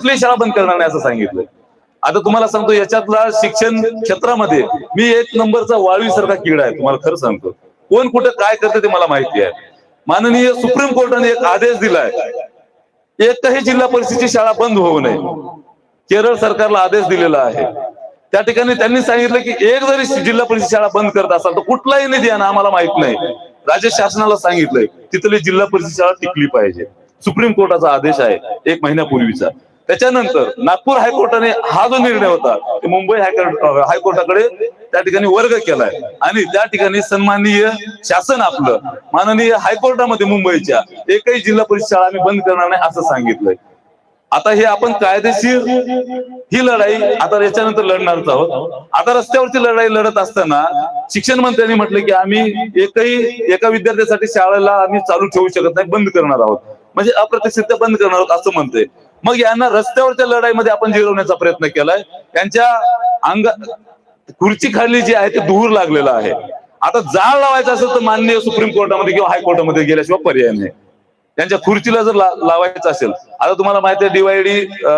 कुठलीही शाळा बंद करणार नाही असं सांगितलं। आता तुम्हाला सांगतो याच्यातला शिक्षण क्षेत्रामध्ये मी एक नंबरचा वाळवी सारखा किडा आहे, तुम्हाला खरं सांगतो। कोण कुठं काय करते ते मला माहिती आहे। माननीय सुप्रीम कोर्टाने एक आदेश दिलाय, एकही जिल्हा परिषदेची शाळा बंद होऊ नये। केरळ सरकारला आदेश दिलेला आहे। त्या ठिकाणी त्यांनी सांगितलं की एक जरी जिल्हा परिषद शाळा बंद करत असाल तर कुठलाही निधी आणा, आम्हाला माहित नाही। राज्य शासनाला सांगितलंय तिथली जिल्हा परिषद शाळा टिकली पाहिजे। सुप्रीम कोर्टाचा आदेश आहे 1 महिन्यापूर्वीचा। त्याच्यानंतर नागपूर हायकोर्टाने हा जो निर्णय होता ते मुंबई हायकोर्टाकडे त्या ठिकाणी वर्ग केलाय आणि त्या ठिकाणी सन्माननीय शासन आपलं माननीय हायकोर्टामध्ये मुंबईच्या एकही जिल्हा परिषद शाळा आम्ही बंद करणार नाही असं सांगितलंय। आता हे आपण कायदेशीर ही लढाई आता याच्यानंतर लढणारच आहोत। आता रस्त्यावरची लढाई लढत असताना शिक्षण मंत्र्यांनी म्हटलं की आम्ही एका विद्यार्थ्यासाठी शाळेला आम्ही चालू ठेवू शकत नाही, बंद करणार आहोत, म्हणजे अप्रत्यक्षरित्या बंद करणार आहोत असं म्हणते। मग यांना रस्त्यावरच्या लढाईमध्ये आपण जिरवण्याचा प्रयत्न केलाय। त्यांच्या खुर्ची खाली जी आहे ते धूर लागलेला आहे। आता जाळ लावायचं असेल तर माननीय सुप्रीम कोर्टामध्ये किंवा हायकोर्टामध्ये गेल्याशिवाय पर्याय नाही। त्यांच्या खुर्चीला जर लावायचं असेल, आता तुम्हाला माहिती आहे DYD